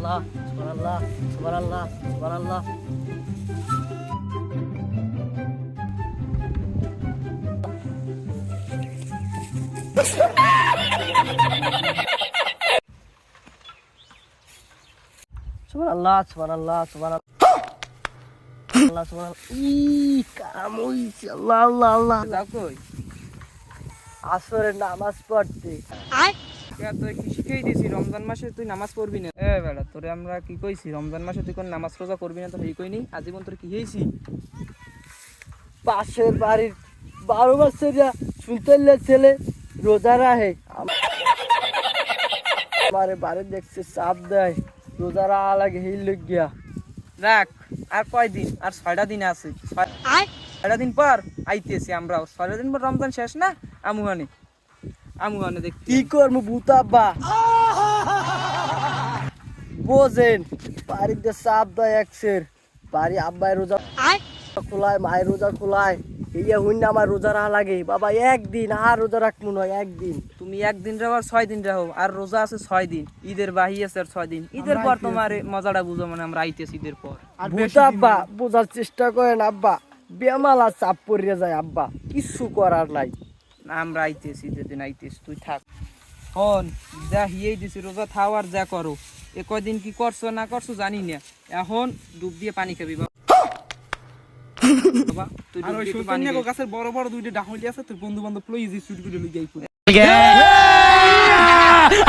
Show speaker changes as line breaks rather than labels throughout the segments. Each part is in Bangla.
সুবহানাল্লাহ সুবহানাল্লাহ সুবহানাল্লাহ সুবহানাল্লাহ। সুবহানাল্লাহ সুবহানাল্লাহ সুবহানাল্লাহ সুবহানাল্লাহ। ই কাম হইছে। আল্লাহ আল্লাহ আল্লাহ।
যাও কই?
আসরের নামাজ পড়তে।
তুই কি শিখেই দিছি রমজান মাসে তুই নামাজ পড়বি না? এ বেটা তোরে আমরা কি কইছি রমজান মাসে তুই কোন নামাজ রোজা করবি না? তোর এই কইনি আজীবন তোর কি হইছি?
পাশের বাড়ির 12 বছরিয়া সুলতানের ছেলে রোজা রাখে। আমারে বাড়ি দেখছে চাপ দেয়, রোজা রাখা লাগে এই লইগিয়া।
রাখ আর কয়দিন? আর 6টা দিন আছে। 6টা দিন পর আইতেছি আমরা। 6টা দিন পর রমজান শেষ না? আমুহানে দেখ
কি করবো ভূতাব্বা বোঝেন, বাড়িতে চাপ দেয় একসের। বাড়ি আব্বাই রোজা খোলায়, মায়ের রোজা খোলায়, এই হইন না আমার রোজা রাখা লাগে। বাবা একদিন আর রোজা রাখবো নয়, একদিন।
তুমি একদিন রাখো আর 6 দিন রাখো, আর রোজা আছে 6 দিন। ঈদের বাহি আছে আর 6 দিন। ঈদের পর তোমার মজাটা বুঝো, মানে আমরা আইতেছি ঈদের পর।
ভূতাব্বা বোঝার চেষ্টা করেন আব্বা, বেমালা চাপ পড়িয়া যায় আব্বা, কিছু করার নাই।
না আমরা আইতেছি, ঈদের দিন আইতেছি, তুই থাক। হন যা হিয়েই দিছি, রোজা থাও আর যা করো। এ কয়দিন কি করছো না করছো জানি না। এখন ডুব দিয়ে পানি খাবি বাবা। তুই ডুব দিয়ে একটু পানি খাবি।
গাছের বড় বড় দুইটা ডাহলি আছে, তোর বন্ধু বান্ধব লই যে চুরি করে লই যাই পুরো।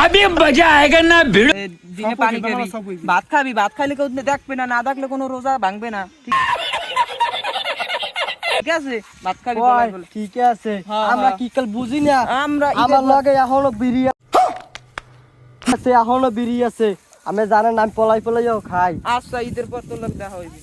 अभी मजा आएगा ना भिड़।
দিনে পানি খাবি, ভাত খাবি। ভাত খাইলে কেউ দেখবে না, না দেখলে কোনো রোজা ভাঙবে না। ঠিক আছে, ভাত খাবি বলাই বলে।
ঠিক আছে,
হ্যাঁ,
আমরা
হ্যাঁ।
কি কাল বুঝি না?
আমরা
আমার লগে এখনো বিড়ি আছে, এখনো বিড়ি আছে। আমি জানেন আমি পলাই পলাইও খাই।
আচ্ছা ঈদের পর তোর লোক দেখা হইবে।